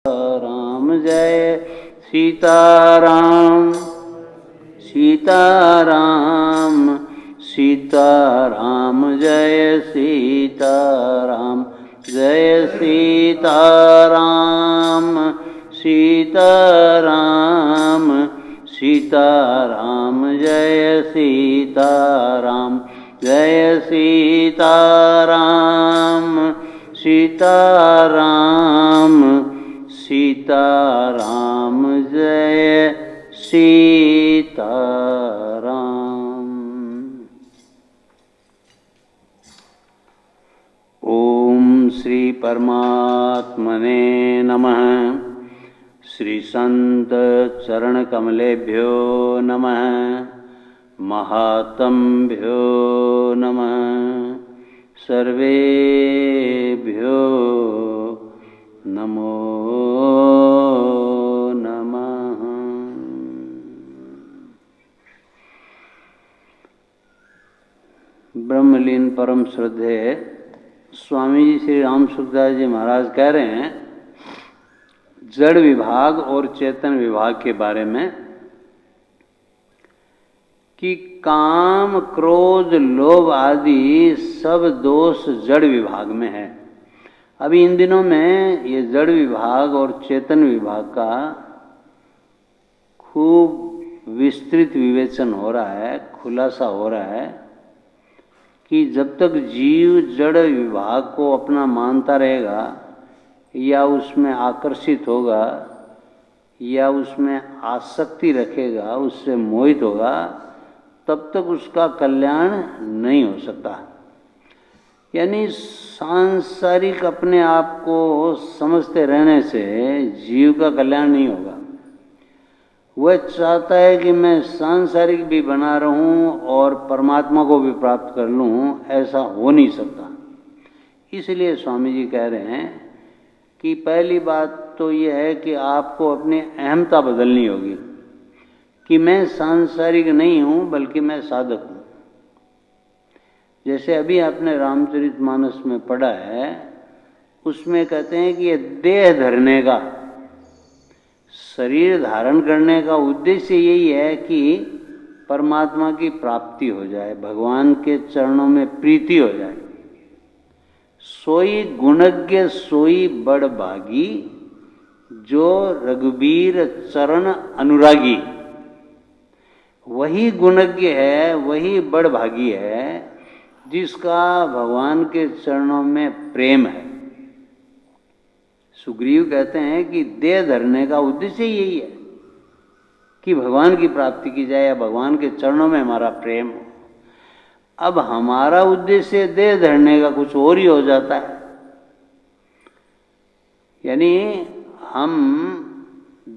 राम जय सीताराम सीताराम सीताराम जय सीताराम जय सीताराम सीताराम सीताराम जय सीताराम जय सीताराम सीताराम सीताराम जय सीताराम। ओम श्री परमात्मने नमः। श्री संत चरण कमलेभ्यो नमः। महात्म्भ्यो नमः। सर्वेभ्यो नमो नमः। ब्रह्मलीन परम श्रद्धेय स्वामी जी श्री राम सुखदास जी महाराज कह रहे हैं जड़ विभाग और चेतन विभाग के बारे में कि काम क्रोध लोभ आदि सब दोष जड़ विभाग में है। अभी इन दिनों में ये जड़ विभाग और चेतन विभाग का खूब विस्तृत विवेचन हो रहा है, खुलासा हो रहा है कि जब तक जीव जड़ विभाग को अपना मानता रहेगा या उसमें आकर्षित होगा या उसमें आसक्ति रखेगा, उससे मोहित होगा, तब तक उसका कल्याण नहीं हो सकता। यानी सांसारिक अपने आप को समझते रहने से जीव का कल्याण नहीं होगा। वह चाहता है कि मैं सांसारिक भी बना रहूं और परमात्मा को भी प्राप्त कर लूं, ऐसा हो नहीं सकता। इसलिए स्वामी जी कह रहे हैं कि पहली बात तो यह है कि आपको अपनी अहमता बदलनी होगी कि मैं सांसारिक नहीं हूं बल्कि मैं साधक हूं। जैसे अभी आपने रामचरितमानस में पढ़ा है, उसमें कहते हैं कि ये देह धरने का, शरीर धारण करने का उद्देश्य यही है कि परमात्मा की प्राप्ति हो जाए, भगवान के चरणों में प्रीति हो जाए। सोई गुणज्ञ सोई बड़ भागी, जो रघुबीर चरण अनुरागी। वही गुणज्ञ है, वही बड़ भागी है जिसका भगवान के चरणों में प्रेम है। सुग्रीव कहते हैं कि देह धरने का उद्देश्य यही है कि भगवान की प्राप्ति की जाए या भगवान के चरणों में हमारा प्रेम हो। अब हमारा उद्देश्य देह धरने का कुछ और ही हो जाता है। यानी हम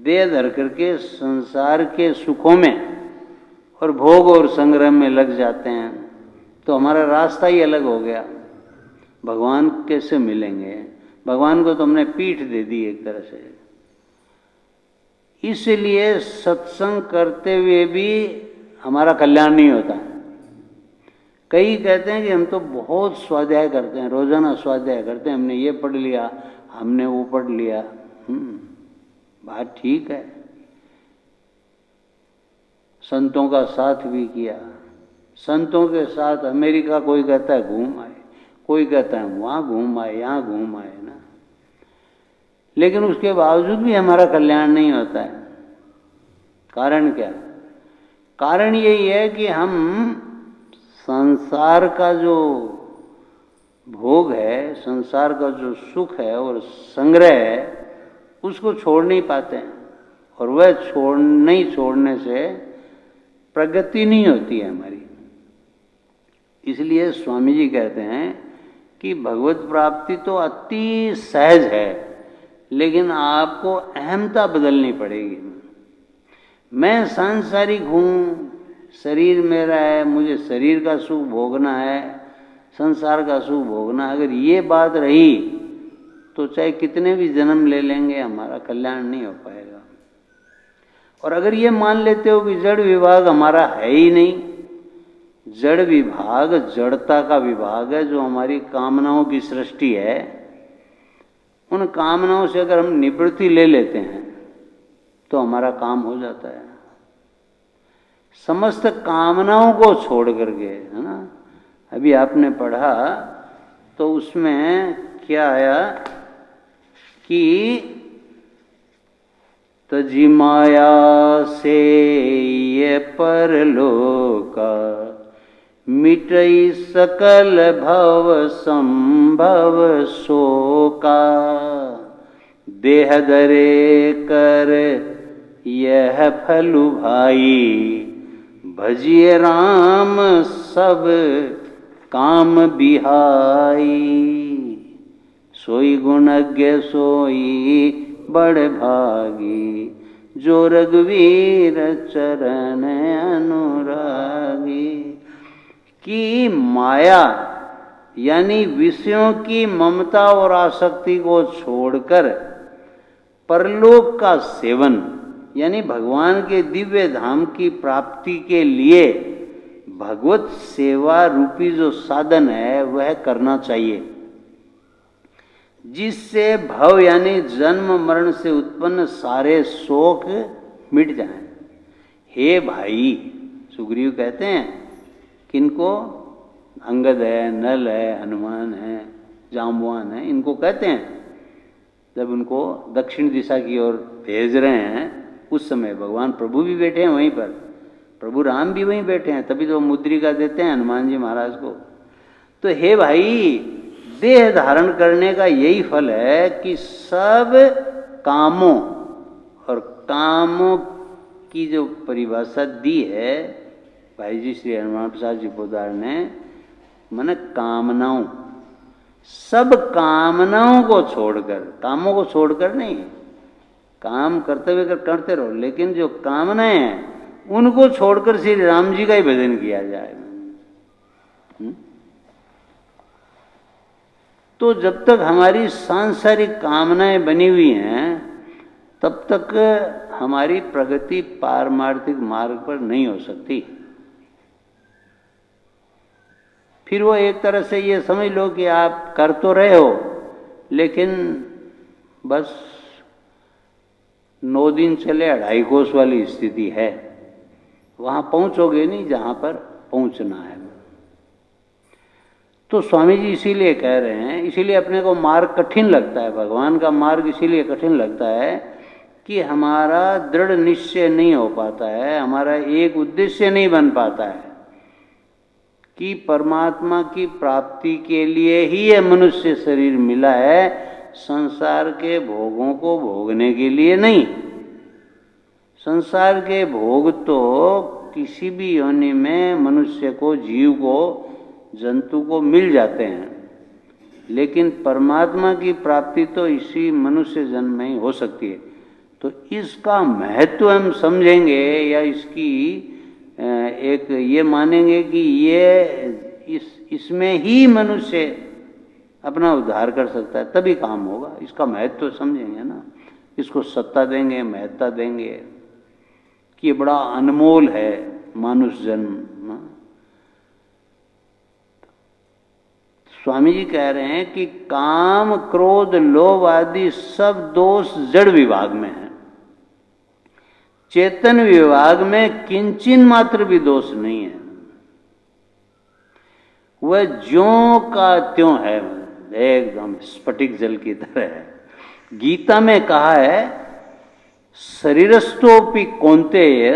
देह धर करके संसार के सुखों में और भोग और संग्रह में लग जाते हैं, तो हमारा रास्ता ही अलग हो गया। भगवान कैसे मिलेंगे? भगवान को तो हमने पीठ दे दी एक तरह से। इसलिए सत्संग करते हुए भी हमारा कल्याण नहीं होता। कई कहते हैं कि हम तो बहुत स्वाध्याय करते हैं, रोजाना स्वाध्याय करते हैं, हमने ये पढ़ लिया, हमने वो पढ़ लिया। बात ठीक है, संतों का साथ भी किया। संतों के साथ अमेरिका कोई कहता है घूम आए, कोई कहता है वहां घूम आए, यहां घूम आए ना, लेकिन उसके बावजूद भी हमारा कल्याण नहीं होता है। कारण क्या? कारण यही है कि हम संसार का जो भोग है, संसार का जो सुख है और संग्रह है, उसको छोड़ नहीं पाते हैं। और वह छोड़ने से प्रगति नहीं होती है हमारी। इसलिए स्वामी जी कहते हैं कि भगवत प्राप्ति तो अति सहज है, लेकिन आपको अहमता बदलनी पड़ेगी। मैं सांसारिक हूँ, शरीर मेरा है, मुझे शरीर का सुख भोगना है, संसार का सुख भोगना। अगर ये बात रही तो चाहे कितने भी जन्म ले लेंगे, हमारा कल्याण नहीं हो पाएगा। और अगर ये मान लेते हो कि जड़ विभाग हमारा है ही नहीं, जड़ विभाग जड़ता का विभाग है, जो हमारी कामनाओं की सृष्टि है, उन कामनाओं से अगर हम निवृत्ति ले लेते हैं तो हमारा काम हो जाता है। समस्त कामनाओं को छोड़ करके, है ना। अभी आपने पढ़ा तो उसमें क्या आया कि तजी माया से ये परलोका, मिटई सकल भव संभव शोका, देह धरे कर यह फलु भाई, भजिए राम सब काम बिहाई, सोई गुणज्ञ सोई बड़ भागी, जो रघुवीर चरण अनुरागी। कि माया यानी विषयों की ममता और आसक्ति को छोड़कर परलोक का सेवन यानी भगवान के दिव्य धाम की प्राप्ति के लिए भगवत सेवा रूपी जो साधन है वह करना चाहिए, जिससे भव यानी जन्म मरण से उत्पन्न सारे शोक मिट जाएं। हे भाई, सुग्रीव कहते हैं किनको? अंगद है, नल है, हनुमान है, जाम्बवान है, इनको कहते हैं। जब उनको दक्षिण दिशा की ओर भेज रहे हैं उस समय भगवान प्रभु भी बैठे हैं वहीं पर, प्रभु राम भी वहीं बैठे हैं, तभी तो मुद्रिका देते हैं हनुमान जी महाराज को। तो हे भाई, देह धारण करने का यही फल है कि सब कामों, और कामों की जो परिभाषा दी है भाई जी श्री हनुमान प्रसाद जी पोदार ने, माने कामनाओं, सब कामनाओं को छोड़कर, कामों को छोड़कर नहीं, काम करते हुए करते रहो, लेकिन जो कामनाएं हैं उनको छोड़कर श्री राम जी का ही भजन किया जाए। तो जब तक हमारी सांसारिक कामनाएं बनी हुई हैं तब तक हमारी प्रगति पारमार्थिक मार्ग पर नहीं हो सकती। फिर वो एक तरह से ये समझ लो कि आप कर तो रहे हो, लेकिन बस 9 दिन चले 2.5 कोस वाली स्थिति है, वहां पहुंचोगे नहीं जहां पर पहुंचना है। तो स्वामी जी इसीलिए कह रहे हैं, इसीलिए अपने को मार्ग कठिन लगता है, भगवान का मार्ग इसीलिए कठिन लगता है कि हमारा दृढ़ निश्चय नहीं हो पाता है, हमारा एक उद्देश्य नहीं बन पाता है कि परमात्मा की प्राप्ति के लिए ही यह मनुष्य शरीर मिला है, संसार के भोगों को भोगने के लिए नहीं। संसार के भोग तो किसी भी योनि में मनुष्य को, जीव को, जंतु को मिल जाते हैं, लेकिन परमात्मा की प्राप्ति तो इसी मनुष्य जन्म में ही हो सकती है। तो इसका महत्व हम समझेंगे या इसकी एक ये मानेंगे कि ये इसमें ही मनुष्य अपना उद्धार कर सकता है, तभी काम होगा। इसका महत्व समझेंगे ना, इसको सत्ता देंगे, महत्ता देंगे कि ये बड़ा अनमोल है मानुष जन्म। स्वामी जी कह रहे हैं कि काम, क्रोध, लोभ आदि सब दोष जड़ विभाग में है, चेतन विभाग में किंचिन मात्र भी दोष नहीं है। वह ज्यों का त्यों है, एकदम स्फटिक जल की तरह है। गीता में कहा है शरीरस्थोपि कौन्तेय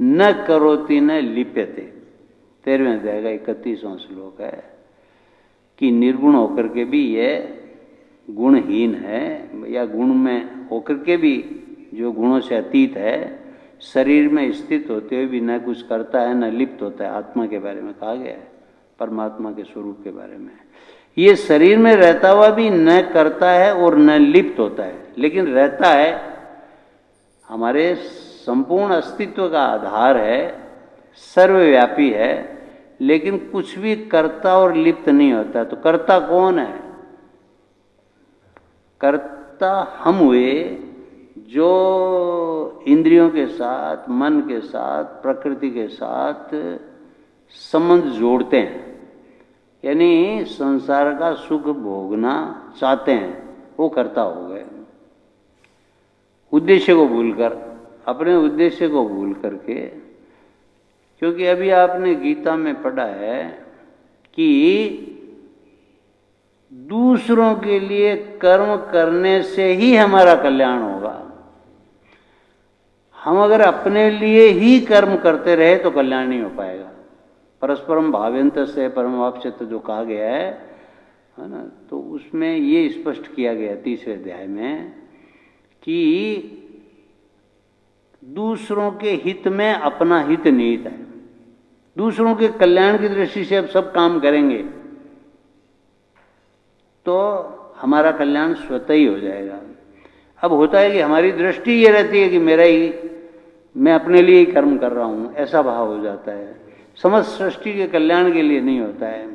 न करोति न लिप्यते, 13वें अध्याय का 31वां श्लोक है कि निर्गुण होकर के भी ये गुणहीन है, या गुण में होकर के भी जो गुणों से अतीत है, शरीर में स्थित होते हुए भी न कुछ करता है न लिप्त होता है। आत्मा के बारे में कहा गया है, परमात्मा के स्वरूप के बारे में। ये शरीर में रहता हुआ भी न करता है और न लिप्त होता है, लेकिन रहता है, हमारे संपूर्ण अस्तित्व का आधार है, सर्वव्यापी है, लेकिन कुछ भी करता और लिप्त नहीं होता। तो कर्ता कौन है? कर्ता हम हुए जो इंद्रियों के साथ, मन के साथ, प्रकृति के साथ संबंध जोड़ते हैं, यानी संसार का सुख भोगना चाहते हैं, वो कर्ता हो गए। उद्देश्य को भूलकर, अपने उद्देश्य को भूल करके, क्योंकि अभी आपने गीता में पढ़ा है कि दूसरों के लिए कर्म करने से ही हमारा कल्याण होगा। हम अगर अपने लिए ही कर्म करते रहे तो कल्याण नहीं हो पाएगा। परस्परम भावयन्तस्य परमाप्स्यते जो कहा गया है ना, तो उसमें ये स्पष्ट किया गया तीसरे अध्याय में कि दूसरों के हित में अपना हित निहित है। दूसरों के कल्याण की दृष्टि से अब सब काम करेंगे तो हमारा कल्याण स्वतः ही हो जाएगा। अब होता है कि हमारी दृष्टि ये रहती है कि मैं अपने लिए ही कर्म कर रहा हूं, ऐसा भाव हो जाता है। समस्त सृष्टि के कल्याण के लिए नहीं होता है।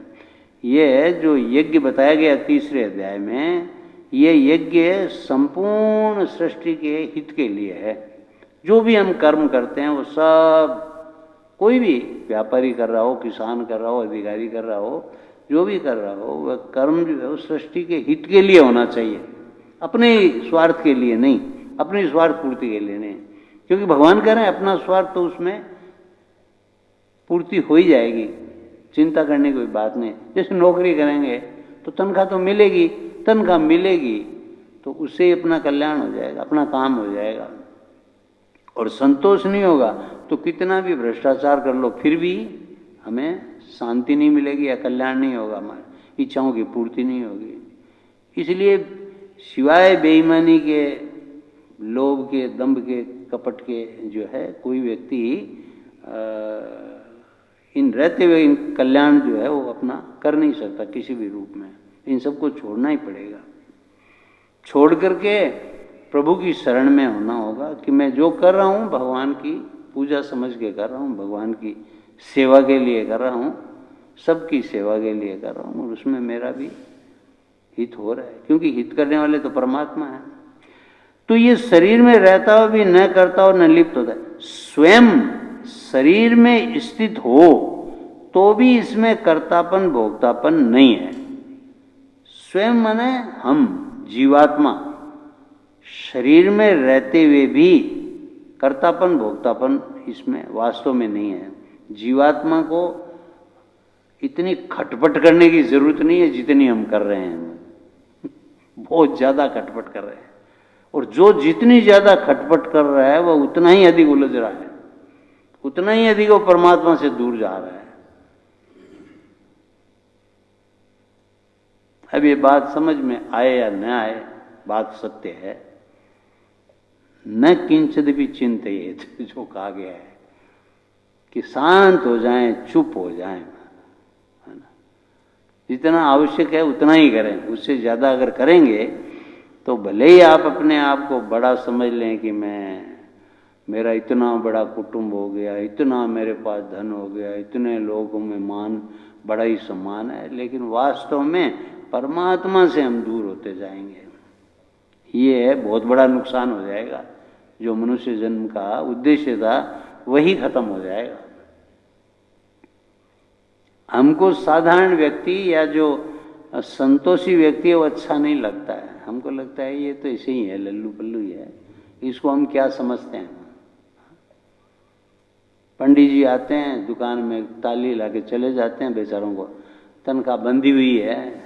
ये जो यज्ञ बताया गया तीसरे अध्याय में, ये यज्ञ संपूर्ण सृष्टि के हित के लिए है। जो भी हम कर्म करते हैं वो सब, कोई भी व्यापारी कर रहा हो, किसान कर रहा हो, अधिकारी कर रहा हो, जो भी कर रहा हो, वह कर्म जो है वो सृष्टि के हित के लिए होना चाहिए, अपने स्वार्थ के लिए नहीं, अपनी स्वार्थ पूर्ति के लिए नहीं। क्योंकि भगवान कह रहे हैं अपना स्वार्थ तो उसमें पूर्ति हो ही जाएगी, चिंता करने की कोई बात नहीं। जैसे नौकरी करेंगे तो तनख्वाह तो मिलेगी, तनख्वाह मिलेगी तो उससे अपना कल्याण हो जाएगा, अपना काम हो जाएगा। और संतोष नहीं होगा तो कितना भी भ्रष्टाचार कर लो फिर भी हमें शांति नहीं मिलेगी या कल्याण नहीं होगा, हमारी इच्छाओं की पूर्ति नहीं होगी। इसलिए सिवाय बेईमानी के, लोभ के, दंभ के, कपट के जो है कोई व्यक्ति इन रहते हुए इन कल्याण जो है वो अपना कर नहीं सकता किसी भी रूप में। इन सबको छोड़ना ही पड़ेगा। छोड़ करके प्रभु की शरण में होना होगा कि मैं जो कर रहा हूँ भगवान की पूजा समझ के कर रहा हूँ, भगवान की सेवा के लिए कर रहा हूँ, सबकी सेवा के लिए कर रहा हूँ और उसमें मेरा भी हित हो रहा है, क्योंकि हित करने वाले तो परमात्मा है। तो ये शरीर में रहता हुआ भी न करता और न लिप्त होता है। स्वयं शरीर में स्थित हो तो भी इसमें कर्तापन भोक्तापन नहीं है। स्वयं माने हम जीवात्मा शरीर में रहते हुए भी कर्तापन भोक्तापन इसमें वास्तव में नहीं है। जीवात्मा को इतनी खटपट करने की जरूरत नहीं है जितनी हम कर रहे हैं। बहुत ज्यादा खटपट कर रहे हैं, और जो जितनी ज्यादा खटपट कर रहा है वह उतना ही अधिक उलझ रहा है, उतना ही अधिक वो परमात्मा से दूर जा रहा है। अब ये बात समझ में आए या न आए, बात सत्य है। न किंचित भी चिंतित, जो कहा गया है कि शांत हो जाएं, चुप हो जाएं, है ना। जितना आवश्यक है उतना ही करें, उससे ज्यादा अगर करेंगे तो भले ही आप अपने आप को बड़ा समझ लें कि मेरा इतना बड़ा कुटुंब हो गया, इतना मेरे पास धन हो गया, इतने लोगों में मान, बड़ा ही सम्मान है, लेकिन वास्तव में परमात्मा से हम दूर होते जाएंगे। ये बहुत बड़ा नुकसान हो जाएगा। जो मनुष्य जन्म का उद्देश्य था वही खत्म हो जाएगा। हमको साधारण व्यक्ति या जो संतोषी व्यक्ति है वो अच्छा नहीं लगता है। हमको लगता है ये तो ऐसे ही है, लल्लू पल्लू ही है, इसको हम क्या समझते हैं। पंडित जी आते हैं दुकान में, ताली लाके चले जाते हैं, बेचारों को तनख्वाह बंधी हुई है,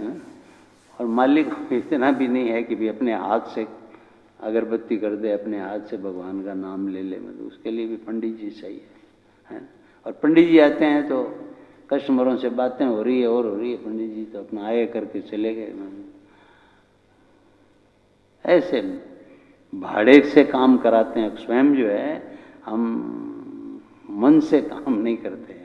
और मालिक इतना भी नहीं है कि भी अपने हाथ से अगरबत्ती कर दे, अपने हाथ से भगवान का नाम ले ले, मतलब उसके लिए भी पंडित जी चाहिए, है। और पंडित जी आते हैं तो कस्टमरों से बातें हो रही है और हो रही है, पंडित जी तो अपना आए करके चले गए। ऐसे भाड़े से काम कराते हैं। स्वयं जो है हम मन से काम नहीं करते हैं।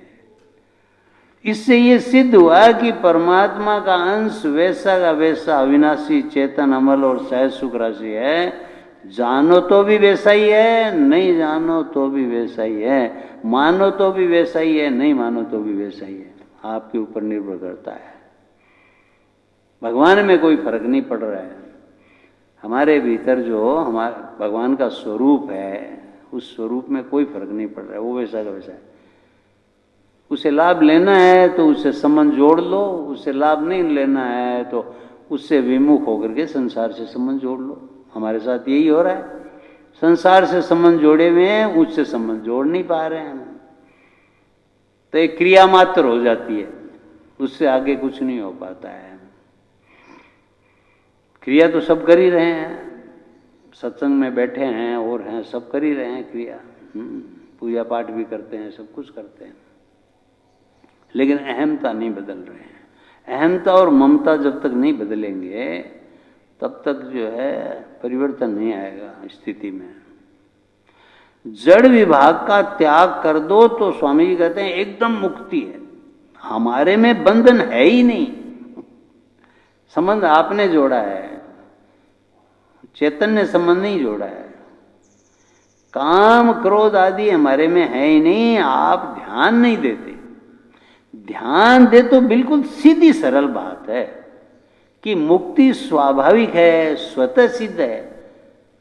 इससे ये सिद्ध हुआ कि परमात्मा का अंश वैसा का वैसा अविनाशी चेतन अमल और सहज सुख राशि है। जानो तो भी वैसा ही है, नहीं जानो तो भी वैसा ही है, मानो तो भी वैसा ही है, नहीं मानो तो भी वैसा ही है। आपके ऊपर निर्भर करता है। भगवान में कोई फर्क नहीं पड़ रहा है। हमारे भीतर जो हमारा भगवान का स्वरूप है, उस स्वरूप में कोई फर्क नहीं पड़ रहा है, वो वैसा का वैसा है। उसे लाभ लेना है तो उससे संबंध जोड़ लो, उससे लाभ नहीं लेना है तो उससे विमुख होकर के संसार से संबंध जोड़ लो। हमारे साथ यही हो रहा है, संसार से संबंध जोड़े हुए हैं, उससे संबंध जोड़ नहीं पा रहे हैं हम। तो एक क्रिया मात्र हो जाती है, उससे आगे कुछ नहीं हो पाता है। क्रिया तो सब कर ही रहे हैं, सत्संग में बैठे हैं और हैं, सब कर ही रहे हैं क्रिया, पूजा पाठ भी करते हैं, सब कुछ करते हैं, लेकिन अहमता नहीं बदल रहे हैं। अहमता और ममता जब तक नहीं बदलेंगे तब तक जो है परिवर्तन नहीं आएगा स्थिति में। जड़ विभाग का त्याग कर दो तो स्वामी जी कहते हैं एकदम मुक्ति है। हमारे में बंधन है ही नहीं, संबंध आपने जोड़ा है, चैतन्य संबंध नहीं जोड़ा है। काम क्रोध आदि हमारे में है ही नहीं, आप ध्यान नहीं देते। ध्यान दे तो बिल्कुल सीधी सरल बात है कि मुक्ति स्वाभाविक है, स्वतः सिद्ध है।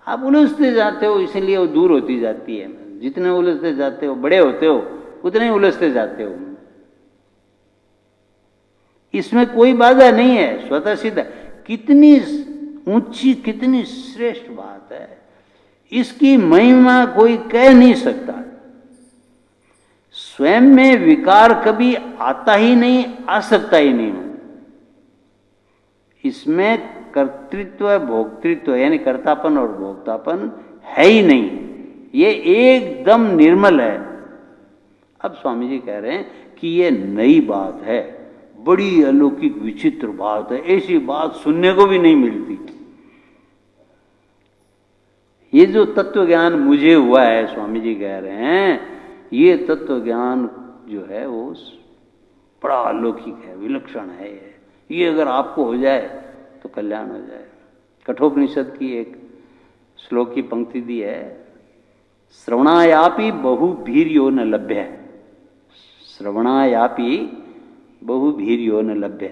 आप उलझते जाते हो, इसलिए वो दूर होती जाती है। जितने उलझते जाते हो, बड़े होते हो, उतने ही उलझते जाते हो। इसमें कोई बाधा नहीं है, स्वतः सिद्ध है। कितनी ऊंची, कितनी श्रेष्ठ बात है, इसकी महिमा कोई कह नहीं सकता। स्वयं में विकार कभी आता ही नहीं, आ सकता ही नहीं। इसमें कर्तृत्व भोक्तृत्व यानी कर्तापन और भोक्तापन है ही नहीं, ये एकदम निर्मल है। अब स्वामी जी कह रहे हैं कि ये नई बात है, बड़ी अलौकिक विचित्र बात है, ऐसी बात सुनने को भी नहीं मिलती। ये जो तत्व ज्ञान मुझे हुआ है, स्वामी जी कह रहे हैं, ये तत्व ज्ञान जो है वो बड़ा अलौकिक है, विलक्षण है। ये अगर आपको हो जाए तो कल्याण हो जाए। कठोपनिषद की एक श्लोक की पंक्ति दी है, श्रवणायापि बहुभीर्यो न लभ्य। श्रवणायापि बहुभीर्यो न लभ्य,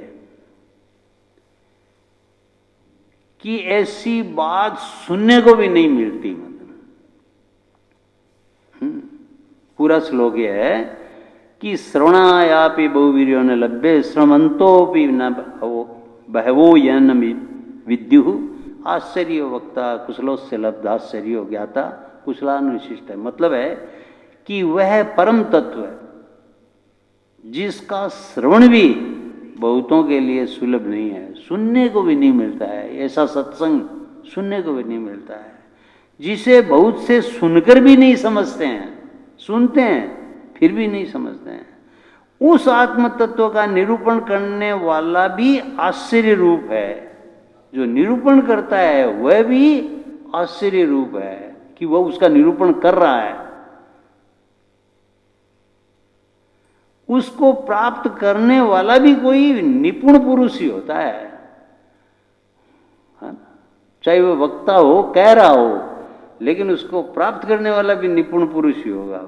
कि ऐसी बात सुनने को भी नहीं मिलती। मतलब पूरा श्लोक यह है कि श्रवणायापि बहुवीर्यो न लभ्य, श्रवंतोपि न बहवो यन विद्यु, आश्चर्य वक्ता कुशलोस्य लब्धाश्चर्यो ज्ञाता कुशलानुशिष्ट है। मतलब है कि वह परम तत्व है जिसका श्रवण भी बहुतों के लिए सुलभ नहीं है, सुनने को भी नहीं मिलता है। ऐसा सत्संग सुनने को भी नहीं मिलता है, जिसे बहुत से सुनकर भी नहीं समझते हैं, सुनते हैं फिर भी नहीं समझते हैं। उस आत्म तत्व का निरूपण करने वाला भी आश्चर्य रूप है, जो निरूपण करता है वह भी आश्चर्य रूप है कि वह उसका निरूपण कर रहा है। उसको प्राप्त करने वाला भी कोई निपुण पुरुष ही होता है, चाहे वो वक्ता हो, कह रहा हो, लेकिन उसको प्राप्त करने वाला भी निपुण पुरुष ही होगा,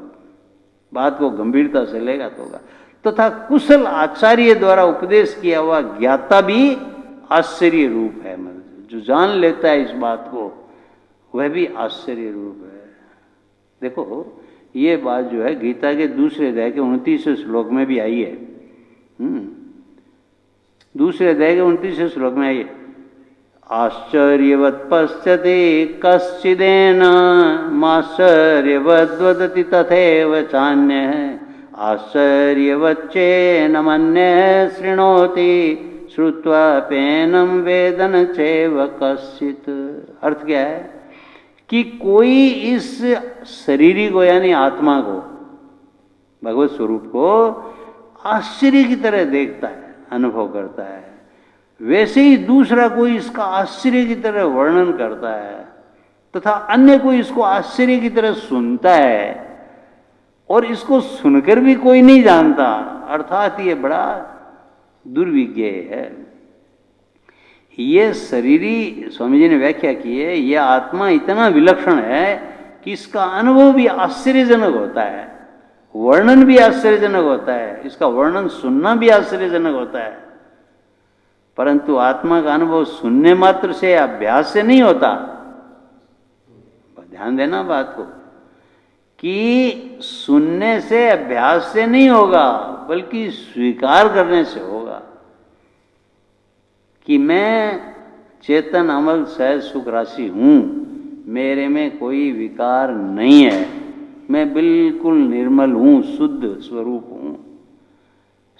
बात को गंभीरता से लेगा तो होगा। तथा कुशल आचार्य द्वारा उपदेश किया हुआ ज्ञाता भी आश्चर्य रूप है। मतलब जो जान लेता है इस बात को वह भी आश्चर्य रूप है। देखो ये बात जो है गीता के दूसरे अध्याय के 29वें श्लोक में भी आई है। दूसरे अध्याय के 29वें श्लोक में आई है, आश्चर्यवत् पश्यते कश्चिदेन माश्चर्यवद् वदति तथैव चान्यः आश्चर्यवच्चेनमन्यः शृणोति श्रुत्वाप्येनं वेदन चैव कश्चित्। अर्थ क्या है कि कोई इस शरीरी को यानी आत्मा को, भगवत स्वरूप को आश्चर्य की तरह देखता है, अनुभव करता है, वैसे ही दूसरा कोई इसका आश्चर्य की तरह वर्णन करता है, तथा अन्य कोई इसको आश्चर्य की तरह सुनता है, और इसको सुनकर भी कोई नहीं जानता। अर्थात ये बड़ा दुर्विज्ञेय है। ये शरीरी, स्वामी जी ने व्याख्या की है, यह आत्मा इतना विलक्षण है कि इसका अनुभव भी आश्चर्यजनक होता है, वर्णन भी आश्चर्यजनक होता है, इसका वर्णन सुनना भी आश्चर्यजनक होता है। परंतु आत्मा का अनुभव सुनने मात्र से, अभ्यास से नहीं होता। ध्यान देना बात को कि सुनने से, अभ्यास से नहीं होगा, बल्कि स्वीकार करने से होगा कि मैं चेतन अमल सहज सुख राशि हूं, मेरे में कोई विकार नहीं है, मैं बिल्कुल निर्मल हूं, शुद्ध स्वरूप हूं।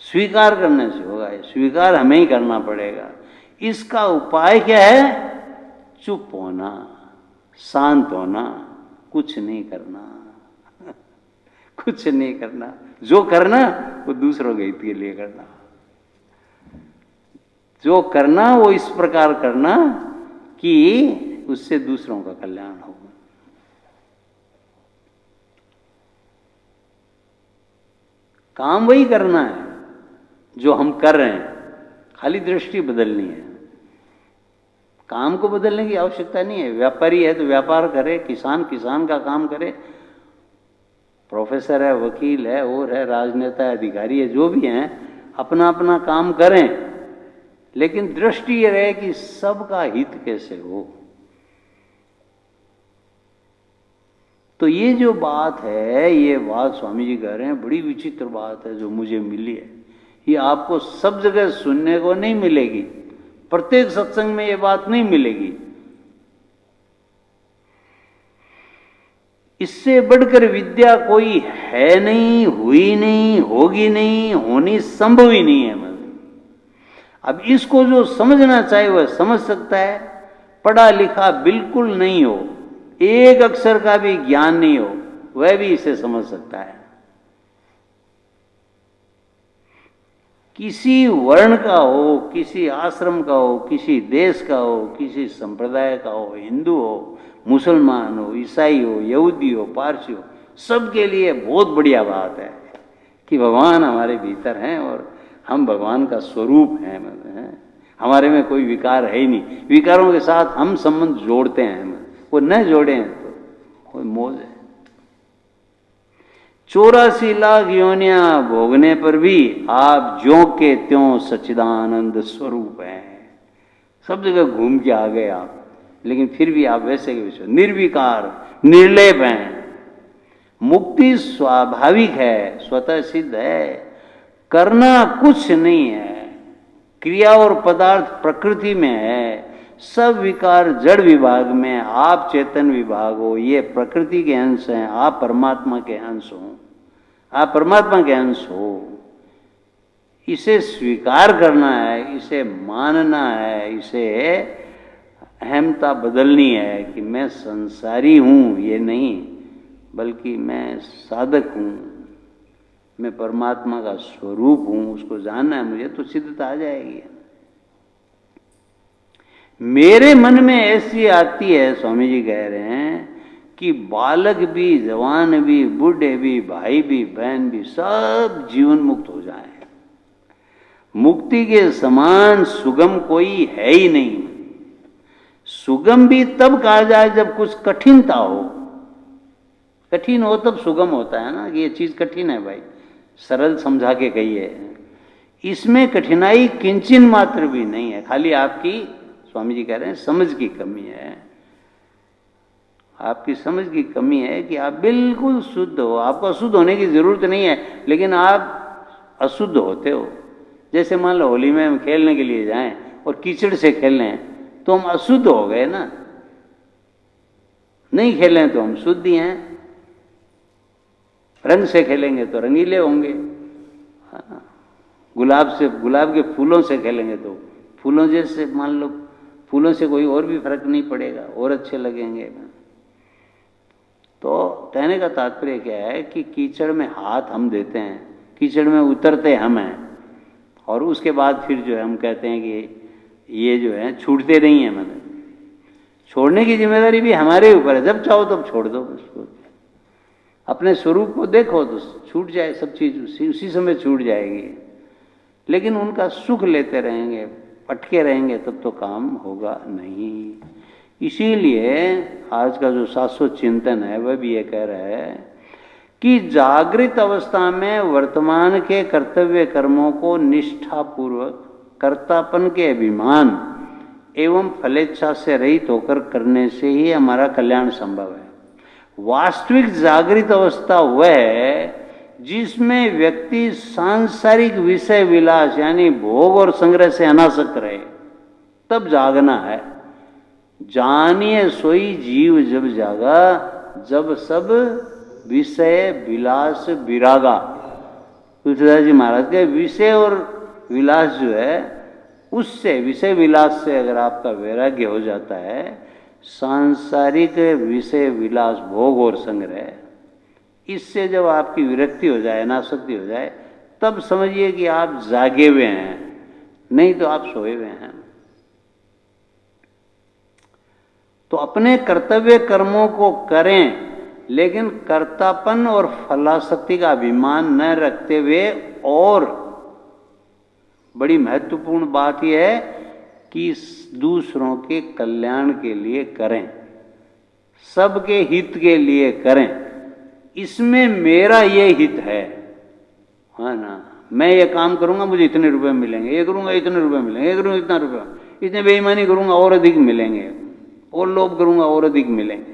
स्वीकार करने से होगा, स्वीकार हमें ही करना पड़ेगा। इसका उपाय क्या है? चुप होना, शांत होना, कुछ नहीं करना कुछ नहीं करना। जो करना वो दूसरों के हित के लिए करना, जो करना वो इस प्रकार करना कि उससे दूसरों का कल्याण हो। काम वही करना है जो हम कर रहे हैं, खाली दृष्टि बदलनी है। काम को बदलने की आवश्यकता नहीं है। व्यापारी है तो व्यापार करे, किसान किसान का काम करे, प्रोफेसर है, वकील है, और है, राजनेता है, अधिकारी है, जो भी हैं अपना अपना काम करें, लेकिन दृष्टि ये रहे कि सबका हित कैसे हो। तो ये जो बात है, ये बात स्वामी जी कह रहे हैं, बड़ी विचित्र बात है जो मुझे मिली है। ये आपको सब जगह सुनने को नहीं मिलेगी, प्रत्येक सत्संग में ये बात नहीं मिलेगी। इससे बढ़कर विद्या कोई है नहीं, हुई नहीं, होगी नहीं, होनी संभव ही नहीं है। अब इसको जो समझना चाहे वह समझ सकता है। पढ़ा लिखा बिल्कुल नहीं हो, एक अक्षर का भी ज्ञान नहीं हो, वह भी इसे समझ सकता है। किसी वर्ण का हो, किसी आश्रम का हो, किसी देश का हो, किसी संप्रदाय का हो, हिंदू हो, मुसलमान हो, ईसाई हो, यहूदी हो, पारसी हो, सबके लिए बहुत बढ़िया बात है कि भगवान हमारे भीतर हैं और हम भगवान का स्वरूप हैं। हमारे में कोई विकार है ही नहीं। विकारों के साथ हम संबंध जोड़ते हैं, वो न जोड़े तो कोई मौज है। 84 लाख योनियां भोगने पर भी आप ज्यों के त्यों सच्चिदानंद स्वरूप हैं। सब जगह घूम के आ गए आप, लेकिन फिर भी आप वैसे के वैसे निर्विकार, निर्लेप हैं। मुक्ति स्वाभाविक है, स्वतः सिद्ध है, करना कुछ नहीं है। क्रिया और पदार्थ प्रकृति में है, सब विकार जड़ विभाग में, आप चेतन विभाग हो, ये प्रकृति के अंश हैं, आप परमात्मा के अंश हो, आप परमात्मा के अंश हो। इसे स्वीकार करना है, इसे मानना है, इसे अहमता बदलनी है कि मैं संसारी हूं, ये नहीं, बल्कि मैं साधक हूं, मैं परमात्मा का स्वरूप हूं। उसको जानना है मुझे, तो सिद्धता आ जाएगी। मेरे मन में ऐसी आती है, स्वामी जी कह रहे हैं, कि बालक भी, जवान भी, बूढ़े भी, भाई भी, बहन भी, सब जीवन मुक्त हो जाए। मुक्ति के समान सुगम कोई है ही नहीं। सुगम भी तब कहा जाए जब कुछ कठिनता हो। कठिन हो तब सुगम होता है ना, कि ये चीज कठिन है भाई, सरल समझा के कहिए। इसमें कठिनाई किंचन मात्र भी नहीं है, खाली आपकी, स्वामी जी कह रहे हैं, समझ की कमी है। आपकी समझ की कमी है कि आप बिल्कुल शुद्ध हो। आपको अशुद्ध होने की जरूरत नहीं है, लेकिन आप अशुद्ध होते हो। जैसे मान लो होली में हम खेलने के लिए जाएं और कीचड़ से खेल रहे हैं, तो हम अशुद्ध हो गए ना। नहीं खेलें तो हम शुद्ध ही हैं। रंग से खेलेंगे तो रंगीले होंगे, गुलाब के फूलों से खेलेंगे तो फूलों जैसे, मान लो फूलों से कोई और भी फर्क नहीं पड़ेगा, और अच्छे लगेंगे। तो कहने का तात्पर्य क्या है कि कीचड़ में हाथ हम देते हैं, कीचड़ में उतरते हम हैं, और उसके बाद फिर जो है हम कहते हैं कि ये जो है छूटते नहीं है। मतलब छोड़ने की जिम्मेदारी भी हमारे ऊपर है। जब चाहो तब छोड़ दो उसको। अपने स्वरूप को देखो तो छूट जाए सब चीज, उसी समय छूट जाएगी। लेकिन उनका सुख लेते रहेंगे, अटके रहेंगे, तब तो काम होगा नहीं। इसीलिए आज का जो शाश्वत चिंतन है वह भी ये कह रहा है कि जागृत अवस्था में वर्तमान के कर्तव्य कर्मों को निष्ठापूर्वक, कर्तापन के अभिमान एवं फलेच्छा से रहित होकर करने से ही हमारा कल्याण संभव है। वास्तविक जागृत अवस्था वह है जिसमें व्यक्ति सांसारिक विषय विलास यानी भोग और संग्रह से अनासक्त रहे। तब जागना है। जानिए सोई जीव जब जागा, जब सब विषय विलास विरागा। तुलसीदास जी महाराज के विषय और विलास जो है, उससे विषय विलास से अगर आपका वैराग्य हो जाता है, सांसारिक विषय विलास भोग और संग्रह, इससे जब आपकी विरक्ति हो जाए, नाशक्ति हो जाए, तब समझिए कि आप जागे हुए हैं, नहीं तो आप सोए हुए हैं। तो अपने कर्तव्य कर्मों को करें, लेकिन कर्तापन और फलाशक्ति का अभिमान न रखते हुए। और बड़ी महत्वपूर्ण बात यह है कि दूसरों के कल्याण के लिए करें, सबके हित के लिए करें। इसमें मेरा ये हित है ना, मैं ये काम करूंगा मुझे इतने रुपए मिलेंगे, ये करूंगा इतने रुपए मिलेंगे, ये करूंगा इतना रुपया, इतने बेईमानी करूंगा और अधिक मिलेंगे, और लोभ करूंगा और अधिक मिलेंगे।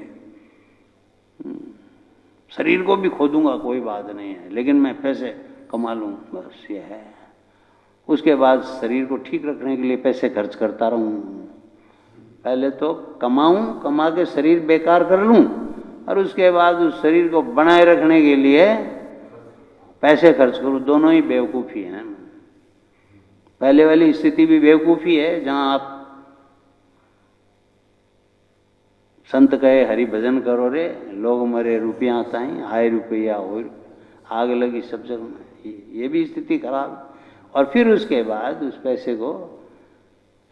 शरीर को भी खो दूंगा, कोई बात नहीं है, लेकिन मैं पैसे कमा लूं, बस ये है। उसके बाद शरीर को ठीक रखने के लिए पैसे खर्च करता रहूं। पहले तो कमाऊं, कमा के शरीर बेकार कर लूं, और उसके बाद उस शरीर को बनाए रखने के लिए पैसे खर्च करूं। दोनों ही बेवकूफ़ी हैं। पहले वाली स्थिति भी बेवकूफ़ी है, जहां आप संत कहे हरि भजन करो रे, लोग मरे रुपया ताई, आए रुपया हो, आग लगी सब जगह, ये भी स्थिति खराब। और फिर उसके बाद उस पैसे को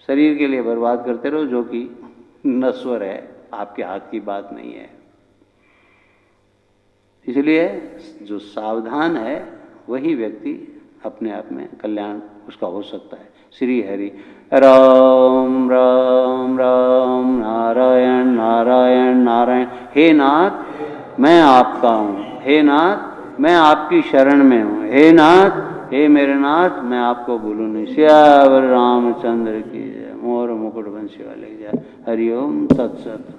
शरीर के लिए बर्बाद करते रहो, जो कि नश्वर है, आपके हाथ की बात नहीं है। इसलिए जो सावधान है वही व्यक्ति अपने आप में कल्याण उसका हो सकता है। श्री हरि राम राम राम नारायण नारायण नारायण। हे नाथ मैं आपका हूँ, हे नाथ मैं आपकी शरण में हूँ, हे नाथ, हे मेरे नाथ मैं आपको भूलूं नहीं। श्यावर रामचंद्र की जय। मोर मुकुट बंशी वाले की जय। हरिओम तत्सत।